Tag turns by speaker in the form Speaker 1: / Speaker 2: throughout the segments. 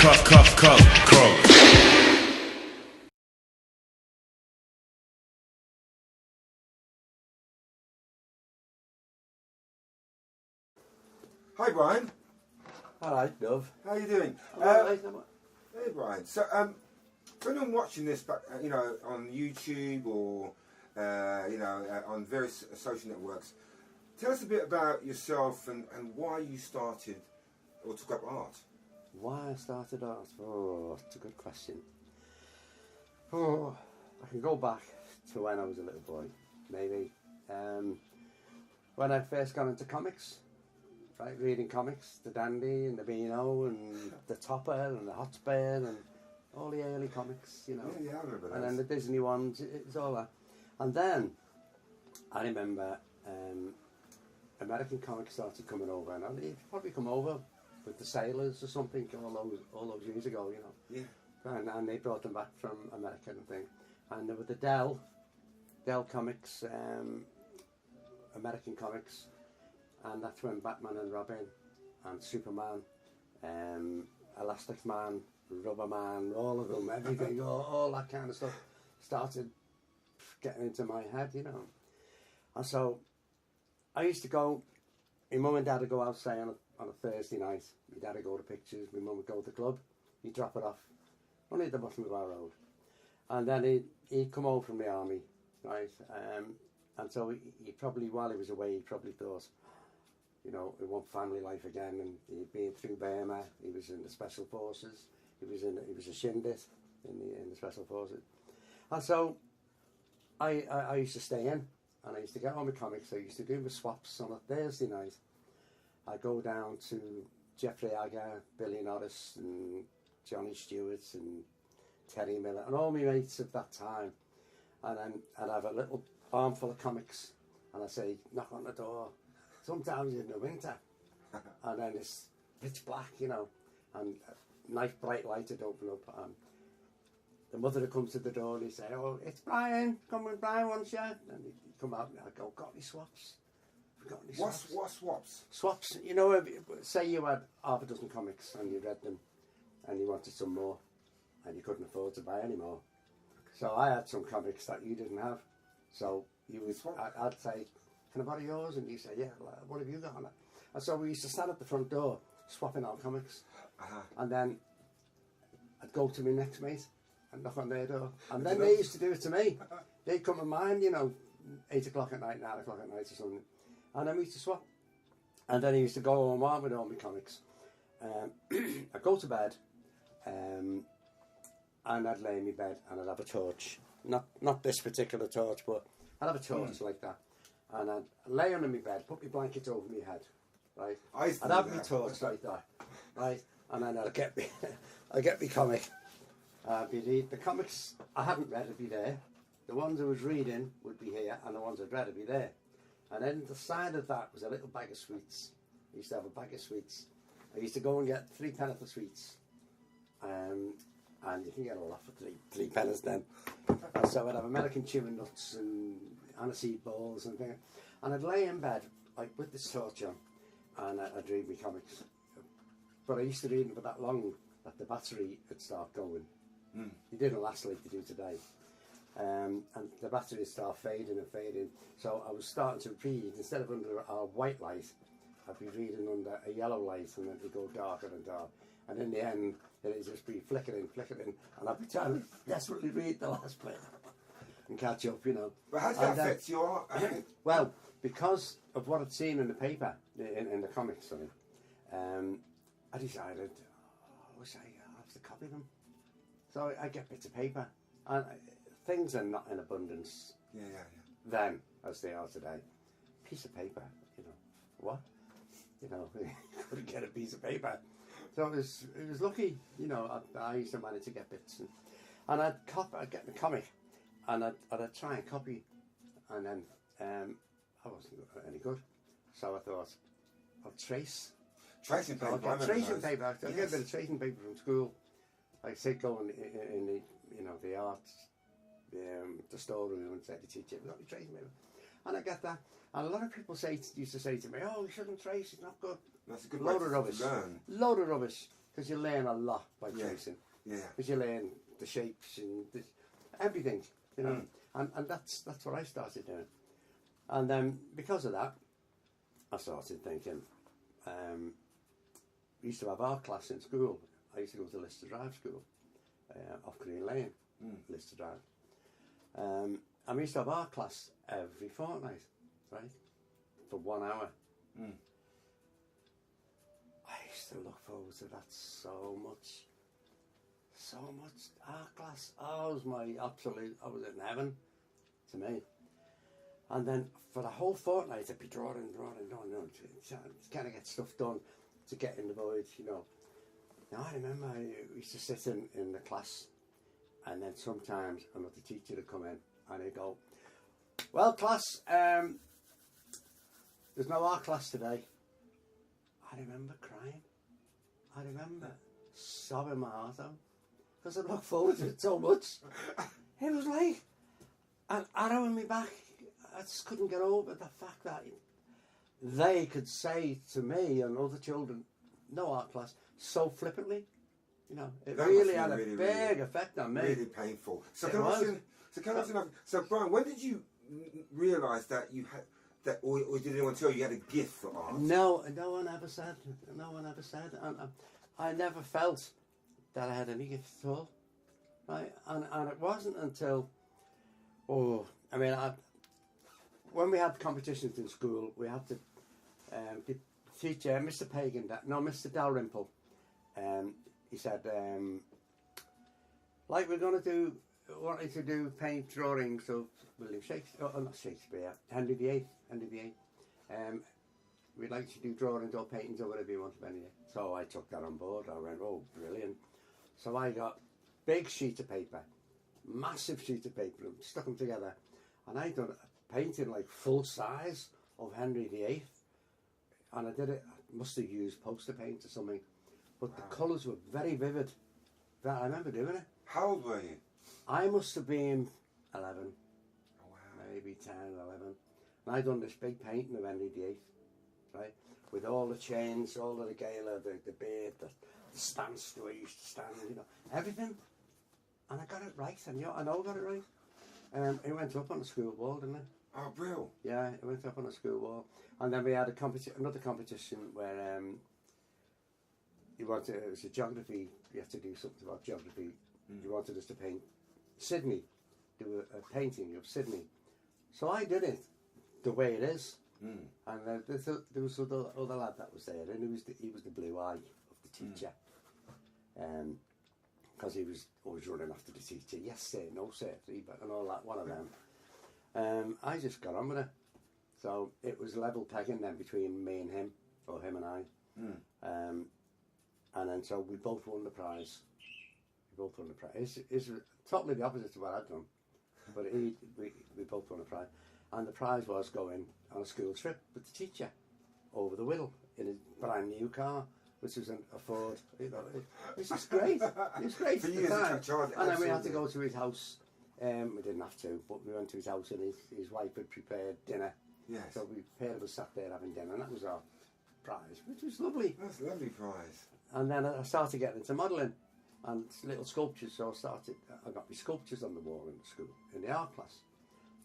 Speaker 1: Crow.
Speaker 2: Hi Brian.
Speaker 3: Hello, Dove.
Speaker 2: How you doing?
Speaker 3: Hey,
Speaker 2: Brian. So, for anyone watching this, back, on YouTube or on various social networks, tell us a bit about yourself and why you started or took up art.
Speaker 3: Why I started art? Oh, it's a good question. Oh, I can go back to when I was a little boy, maybe. When I first got into comics. Right, reading comics, the Dandy and the Beano and the Topper and the Hotspur and all the early comics, you know.
Speaker 2: Yeah, I remember those.
Speaker 3: And then the Disney ones, it was all that. And then I remember American comics started coming over, and they'd probably come over with the Sailors or something all those years ago, you know.
Speaker 2: Yeah.
Speaker 3: And they brought them back from America and thing. And there were the Dell comics, American comics. And that's when Batman and Robin and Superman, Elastic Man, Rubber Man, all of them, everything, all that kind of stuff started getting into my head, you know. And so I used to go, my mum and dad would go out, say, on a Thursday night. My dad would go to pictures, my mum would go to the club, he'd drop it off, only at the bottom of our road. And then he'd come home from the army, right? And so he probably, while he was away, he probably thought, you know, he want family life again, and he'd been through Burma. He was in the Special Forces. He was a Shindit in the Special Forces. And so I used to stay in, and I used to get all my comics. I used to do my swaps on a Thursday night. I'd go down to Jeffrey Agger, Billy Norris, and Johnny Stewart, and Terry Miller, and all my mates of that time. And then I'd have a little armful of comics, and I'd say, knock on the door. Sometimes in the winter, and then it's pitch black, you know, and a nice bright light would open up, and the mother would come to the door and he'd say, oh, it's Brian, come with Brian wants you, and he'd come out and I'd go, got any swaps?
Speaker 2: What swaps?
Speaker 3: Swaps, you know, say you had half a dozen comics and you read them and you wanted some more and you couldn't afford to buy any more. So I had some comics that you didn't have, so you would, I'd say, can I borrow yours? And you say, yeah, what have you got on it? And so we used to stand at the front door, swapping our comics. And then I'd go to my next mate and knock on their door. And then they used to do it to me. They'd come to mine, you know, 8 o'clock at night, 9 o'clock at night or something. And then we used to swap. And then I used to go home on with all my comics. I'd go to bed, and I'd lay in my bed and I'd have a torch. Not this particular torch, but I'd have a torch like that. And I'd lay under my bed, put my blanket over my head, right? I'd have my torch like that, right? And then I'd get me comic. The comics I hadn't read would be there. The ones I was reading would be here, and the ones I'd read would be there. And then the side of that was a little bag of sweets. I used to have a bag of sweets. I used to go and get 3 pence for sweets. And you can get a lot for three pennies then. And so I'd have American chewing nuts and aniseed balls and things. And I'd lay in bed, like with this torch on, and I'd read my comics. But I used to read them for that long that the battery would start going. It didn't last like they do today. And the battery would start fading and fading. So I was starting to read, instead of under a white light, I'd be reading under a yellow light, and then it would go darker and darker. And in the end, it'd just be flickering, and I'd be trying to desperately read the last bit and catch up, you know.
Speaker 2: But how did that affect your art?
Speaker 3: Well, because of what I'd seen in the paper, in the comics, sorry, I decided, I wish I had to copy them. So I get bits of paper, and things are not in abundance then as they are today. Piece of paper, you know, what? You know, you couldn't get a piece of paper. So it was lucky, you know. I used to manage to get bits, and I'd get the comic, and I'd try and copy, and then I wasn't any good. So I thought, I'll trace.
Speaker 2: Tracing paper.
Speaker 3: So I'll get tracing paper. I'll get a bit of tracing paper from school. I say go in the the art, the storeroom and say to the teacher, "We've got any tracing paper," and I get that. And a lot of people used to say to me, "Oh, you shouldn't trace. It's not good."
Speaker 2: That's a good
Speaker 3: load of rubbish. Load of rubbish. because you learn a lot by tracing.
Speaker 2: Yeah.
Speaker 3: Because you learn the shapes and everything, you know. And that's what I started doing. And then because of that, I started thinking. We used to have art class in school. I used to go to Lister Drive School, off Green Lane, Lister Drive. And we used to have art class every fortnight, right, for 1 hour. I used to look forward to that so much. Art class, oh, it was my absolute, I was in heaven to me. And then for the whole fortnight, I'd be drawing, to kind of get stuff done to get in the void, you know. Now I remember I used to sit in the class, and then sometimes another teacher would come in and he'd go, well, class, there's no art class today. I remember crying. I remember sobbing my heart out because I looked forward to it so much. It was like an arrow in my back. I just couldn't get over the fact that they could say to me and other children, no art class, so flippantly. You know, it
Speaker 2: That
Speaker 3: really
Speaker 2: must
Speaker 3: had a
Speaker 2: be
Speaker 3: big effect on me.
Speaker 2: Really painful. So
Speaker 3: It
Speaker 2: can I ask
Speaker 3: was.
Speaker 2: you, so Brian, when did you realise that you had that, or did anyone tell you had a gift for art?
Speaker 3: No one ever said. No one ever said. And I never felt that I had any gift at all. Right, and it wasn't until, when we had competitions in school, we had to, the teacher, Mr. Pagan, Mr. Dalrymple, he said, like we're going to wanted to do paint drawings of William Shakespeare, not Shakespeare, Henry VIII. We'd like to do drawings or paintings or whatever you want of any. So I took that on board. I went, oh, brilliant. So I got big sheet of paper, massive sheet of paper, and stuck them together. And I done a painting like full size of Henry VIII. And I did it, I must have used poster paint or something. But the colours were very vivid. I remember doing it.
Speaker 2: How old were you?
Speaker 3: I must have been 11.
Speaker 2: Oh, wow.
Speaker 3: Maybe 10, 11. And I done this big painting of Henry VIII, right? With all the chains, all of the gala, the beard, the stance, the way he used to stand, you know, everything. And I got it right, and I know I got it right. It went up on the school wall, didn't it?
Speaker 2: Oh, brilliant.
Speaker 3: Yeah, it went up on the school wall. And then we had another competition where it was a geography, you had to do something about geography. You wanted us to paint Sydney, do a painting of Sydney. So I did it the way it is. And there was other lad that was there, and he was the blue eye of the teacher. Because he was always running after the teacher, yes sir, no sir, and all that, one of them. I just got on with it. So it was level pegging then between me and him, or him and I. And then so we both won the prize. It's totally the opposite to what I'd done. But we both won a prize. And the prize was going on a school trip with the teacher over the Whittle in a brand new car, which was a Ford. You know, it was just great. It was great
Speaker 2: For
Speaker 3: at
Speaker 2: you
Speaker 3: the
Speaker 2: as a
Speaker 3: time.
Speaker 2: child,
Speaker 3: And then we had to
Speaker 2: absolutely.
Speaker 3: go to his house. We didn't have to, but we went to his house and his wife had prepared dinner.
Speaker 2: Yes.
Speaker 3: So we pair of us sat there having dinner, and that was our prize, which was lovely.
Speaker 2: That's a lovely prize.
Speaker 3: And then I started getting into modelling and little sculptures. So I got my sculptures on the wall in the school, in the art class.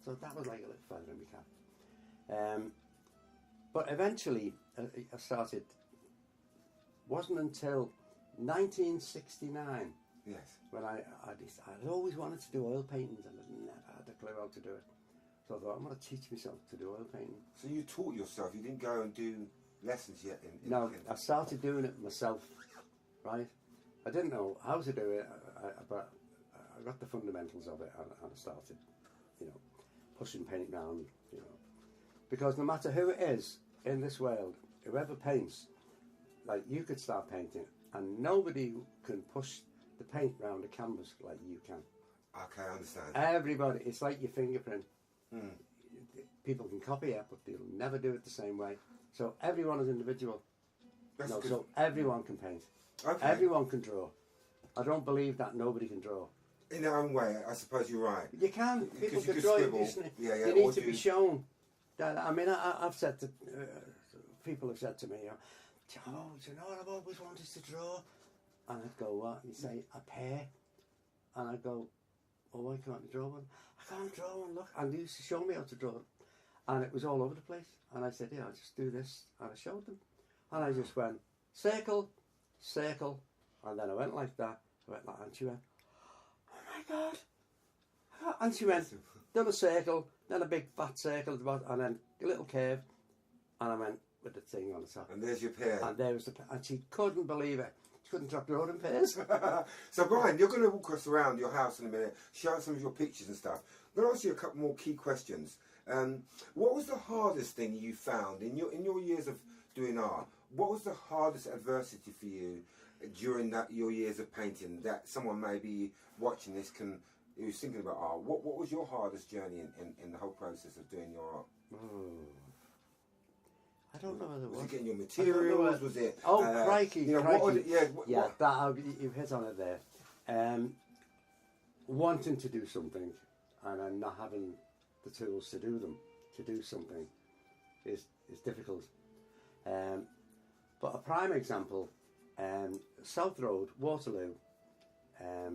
Speaker 3: So that was like a little feather in my cap. But eventually I started, wasn't until 1969
Speaker 2: Yes.
Speaker 3: when I always wanted to do oil paintings and I never had a clue how to do it. So I thought, I'm going to teach myself to do oil painting.
Speaker 2: So you taught yourself, you didn't go and do lessons yet?
Speaker 3: No, I started doing it myself, right? I didn't know how to do it, but I got the fundamentals of it and I started, pushing paint around, Because no matter who it is in this world, whoever paints, like you could start painting and nobody can push the paint round a canvas like you can.
Speaker 2: Okay, I understand.
Speaker 3: Everybody, it's like your fingerprint. People can copy it, but they'll never do it the same way. So everyone is individual.
Speaker 2: That's good.
Speaker 3: So everyone can paint.
Speaker 2: Okay.
Speaker 3: Everyone can draw. I don't believe that nobody can draw.
Speaker 2: In their own way, I suppose you're right.
Speaker 3: You can. People
Speaker 2: Because you
Speaker 3: can
Speaker 2: could
Speaker 3: draw.
Speaker 2: scribble.
Speaker 3: You
Speaker 2: Yeah,
Speaker 3: need
Speaker 2: or
Speaker 3: to be
Speaker 2: do-
Speaker 3: shown. That, I mean, I've said to people have said to me, "Oh, do you know what I've always wanted to draw?" And I'd go, what? And he'd say, a pear. And I'd go, oh, why can't you draw one? I can't draw one, look. And he used to show me how to draw it. And it was all over the place. And I said, yeah, I'll just do this. And I showed them. And I just went, circle, circle. And then I went like that. I went like, and she went, oh my God. And she went, done a circle, then a big fat circle at the bottom, and then a little curve. And I went with the thing on the top.
Speaker 2: And there's your pear.
Speaker 3: And there was the pear. And she couldn't believe it. She couldn't drop drawing pears.
Speaker 2: So Brian, you're going to walk us around your house in a minute, show us some of your pictures and stuff. I'm going to ask you a couple more key questions. What was the hardest thing you found in your years of doing art? What was the hardest adversity for you during your years of painting that someone maybe watching this who's thinking about art? What was your hardest journey in the whole process of doing your art?
Speaker 3: I don't know whether it was.
Speaker 2: Was it getting your materials? Was it?
Speaker 3: Oh, crikey!
Speaker 2: You know,
Speaker 3: crikey.
Speaker 2: what was it?
Speaker 3: That you've hit on it there. Wanting to do something and then not having the tools to do something is difficult. But a prime example, South Road, Waterloo. There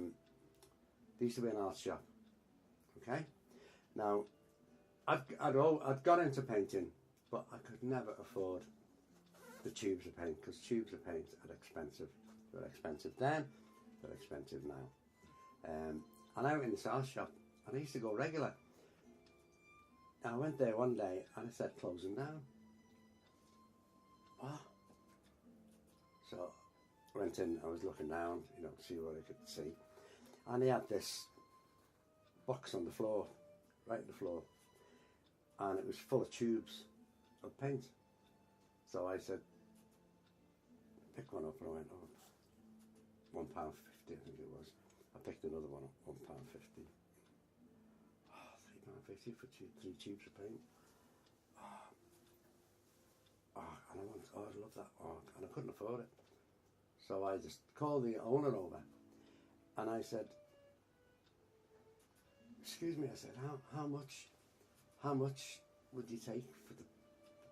Speaker 3: used to be an art shop. Okay, now I'd got into painting, but I could never afford the tubes of paint because tubes of paint are expensive. They're expensive then, they're expensive now. And I went in this art shop, and I used to go regular. And I went there one day, and it said closing down. What? So I went in, I was looking down, to see what I could see. And he had this box on the floor, right on the floor. And it was full of tubes of paint. So I said, pick one up, and I went, oh, £1.50 I think it was. I picked another one up, £1.50. Oh, £3.50 for 3 tubes of paint. And I went, oh, I'd love that. And I couldn't afford it. So I just called the owner over, and I said, excuse me, I said, how much would you take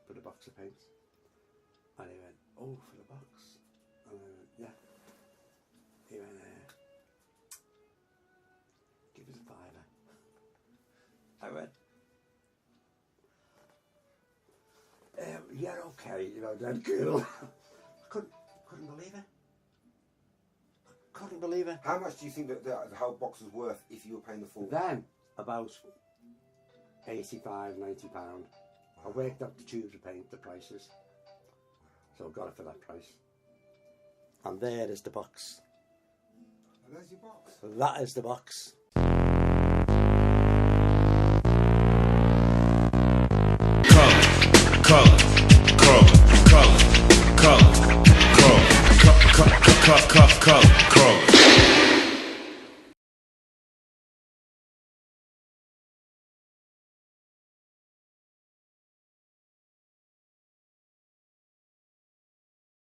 Speaker 3: for the box of paints? And he went, oh, for the box? And I went, yeah. He went, give us a £5. I went, yeah, okay, dead cool. I couldn't believe it. Couldn't believe it.
Speaker 2: How much do you think that the whole box was worth if you were paying the full?
Speaker 3: Then, about £85, £90. Wow. I worked up the tubes of paint, the prices. So I got it for that price. And there is the box.
Speaker 2: And there's your box.
Speaker 3: That is the box.
Speaker 1: Color.